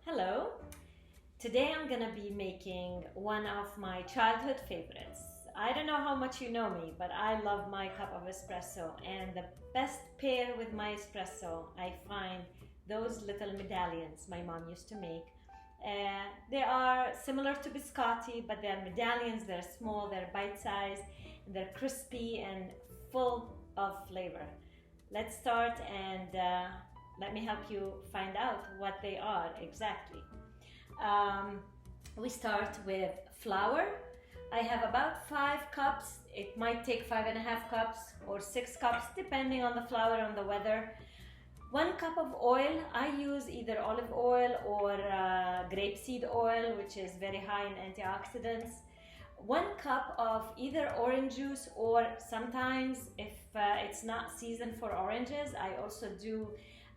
Hello! Today I'm gonna be making one of my childhood favorites. I don't know how much you know me, but I love my cup of espresso, and the best pair with my espresso, I find those little medallions my mom used to make. They are similar to biscotti, but they're medallions. They're small, they're bite-sized, and they're crispy and full of flavor. Let's start and let me help you find out what they are exactly. We start with flour. I have about 5 cups. It might take 5.5 cups or 6 cups depending on the flour and the weather. 1 cup of oil. I use either olive oil or grapeseed oil, which is very high in antioxidants. 1 cup of either orange juice, or sometimes if it's not season for oranges, I also do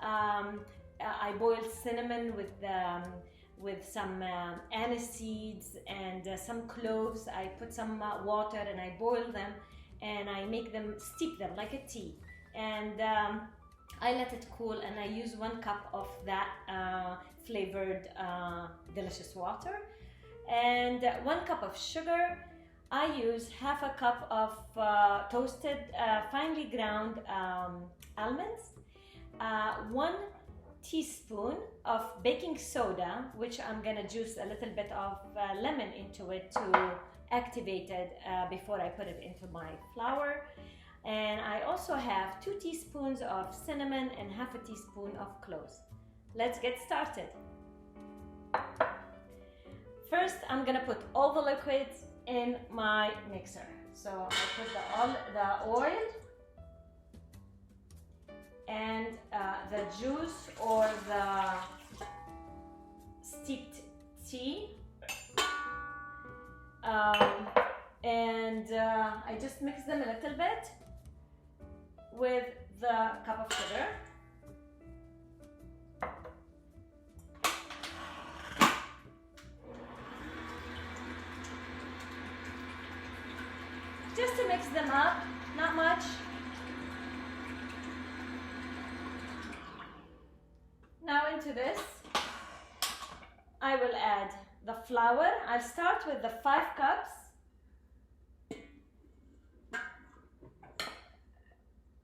I boil cinnamon with some anise seeds and some cloves. I put some water and I boil them and I make them, steep them like a tea, and I let it cool, and I use 1 cup of that flavored delicious water, and 1 cup of sugar. I use half a cup of toasted finely ground almonds, 1 teaspoon of baking soda, which I'm gonna juice a little bit of lemon into it to activate it before I put it into my flour. And I also have 2 teaspoons of cinnamon and half a teaspoon of cloves. Let's get started. First, I'm gonna put all the liquids in my mixer. So I put the oil and the juice or the steeped tea, and I just mix them a little bit with the cup of sugar. Just to mix them up, not much. Now into this, I will add the flour. I'll start with the 5 cups.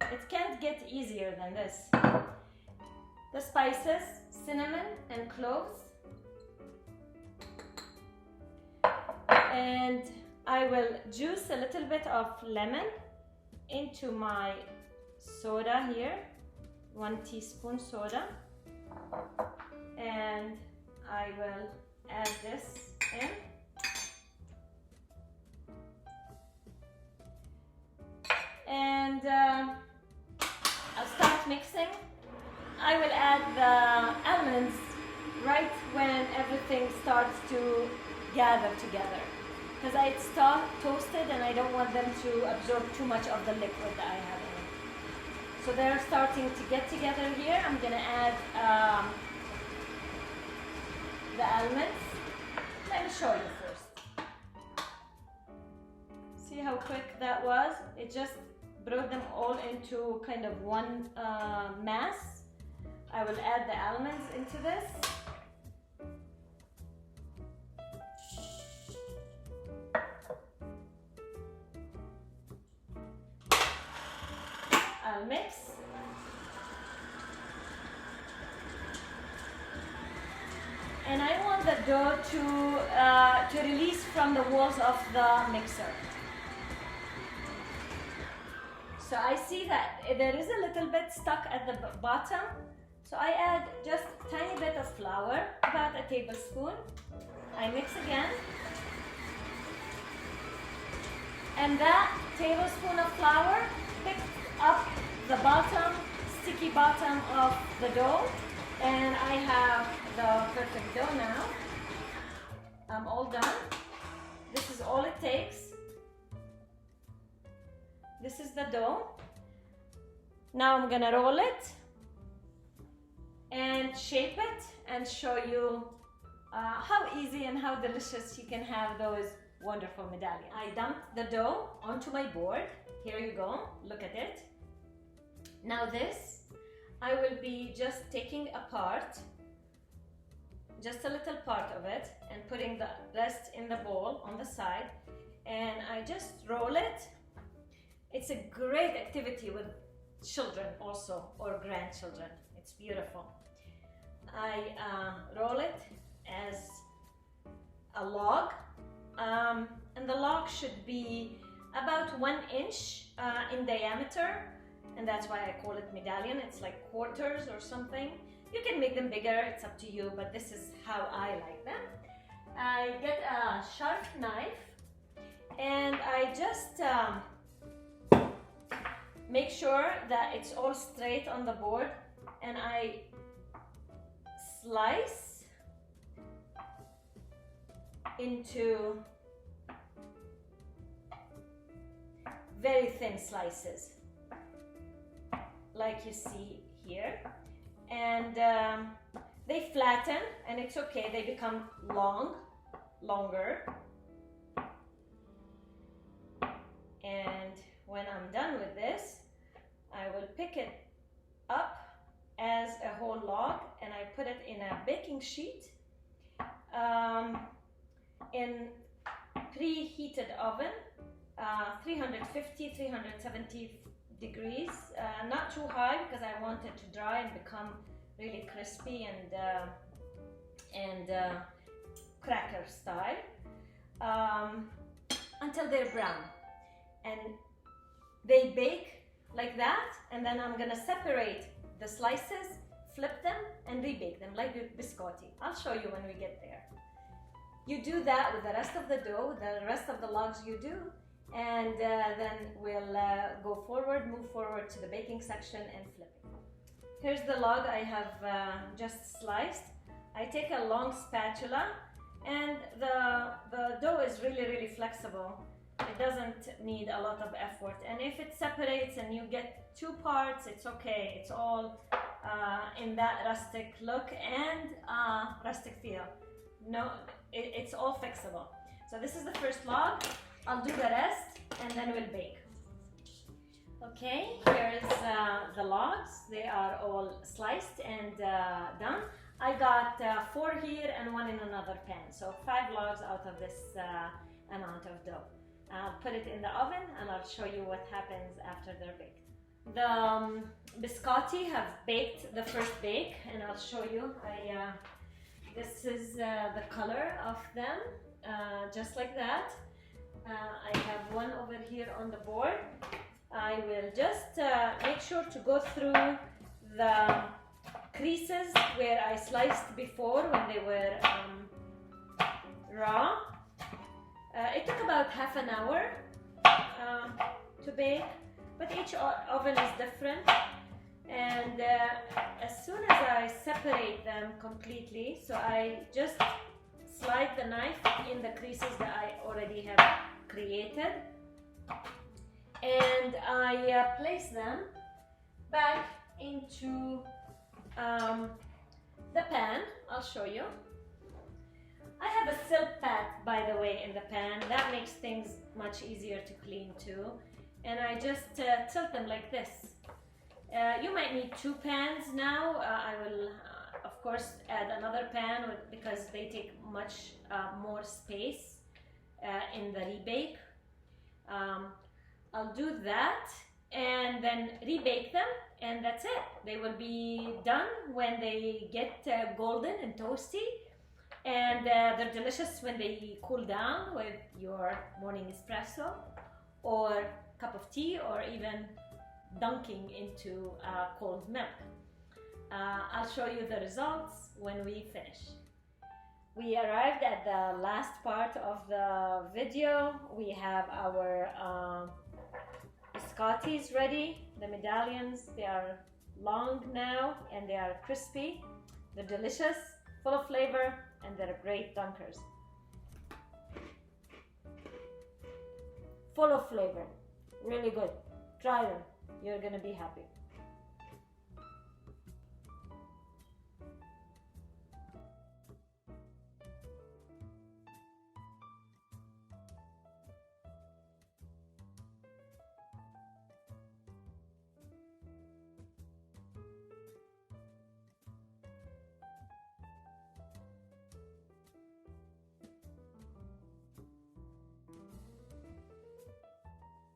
It can't get easier than this. The spices, cinnamon and cloves. And I will juice a little bit of lemon into my soda here, 1 teaspoon soda. And I will add this in. And I'll start mixing. I will add the almonds right when everything starts to gather together, because it's toasted and I don't want them to absorb too much of the liquid that I have in it. So they're starting to get together here. I'm gonna add the almonds. Let me show you first. See how quick that was? It just brought them all into kind of one mass. I will add the almonds into this. I'll mix. And I want the dough to release from the walls of the mixer. So I see that there is a little bit stuck at the bottom. So I add just a tiny bit of flour, about a tablespoon. I mix again. And that tablespoon of flour picks up the bottom, sticky bottom of the dough. And I have the perfect dough now. I'm all done. This is all it takes. This is the dough. Now I'm gonna roll it and shape it and show you how easy and how delicious you can have those wonderful medallions. I dumped the dough onto my board. Here you go, look at it. Now this, I will be just taking apart just a little part of it and putting the rest in the bowl on the side, and I just roll it. It's a great activity with children also, or grandchildren. It's beautiful. I roll it as a log, and the log should be about 1 inch in diameter, and that's why I call it medallion. It's like quarters or something. You can make them bigger, it's up to you, but this is how I like them. I get a sharp knife and I just make sure that it's all straight on the board, and I slice into very thin slices like you see here, and they flatten, and it's okay, they become longer, and when I'm done with this, I will pick it up as a whole log and I put it in a baking sheet in preheated oven, 350, 370 degrees, not too high because I want it to dry and become really crispy and cracker style, until they're brown, and they bake like that. And then I'm gonna separate the slices, flip them, and rebake them like biscotti. I'll show you when we get there. You do that with the rest of the dough, the rest of the logs you do, and then we'll move forward to the baking section and flip it. Here's the log I have just sliced. I take a long spatula, and the dough is really flexible. It doesn't need a lot of effort, and if it separates and you get two parts, it's okay. It's all in that rustic look and rustic feel. No, it's all fixable. So this is the first log. I'll do the rest and then we'll bake. Okay, here is the logs. They are all sliced and done. I got 4 here and 1 in another pan, so 5 logs out of this amount of dough. I'll put it in the oven and I'll show you what happens after they're baked. The biscotti have baked the first bake, and I'll show you. This is the color of them, just like that. I have one over here on the board. I will just make sure to go through the creases where I sliced before when they were raw. It took about half an hour to bake, but each oven is different, and as soon as I separate them completely, so I just slide the knife in the creases that I already have created, and I place them back into the pan. I'll show you. I have a silk pad, by the way, in the pan. That makes things much easier to clean too. And I just tilt them like this. You might need 2 pans now. I will, of course, add another pan because they take much more space in the rebake. I'll do that and then rebake them, and that's it. They will be done when they get golden and toasty. And they're delicious when they cool down with your morning espresso or cup of tea, or even dunking into cold milk. I'll show you the results when we finish. We arrived at the last part of the video. We have our biscottis ready, the medallions. They are long now and they are crispy. They're delicious, full of flavor, and they're great dunkers. Full of flavor, really good. Try them, you're gonna be happy.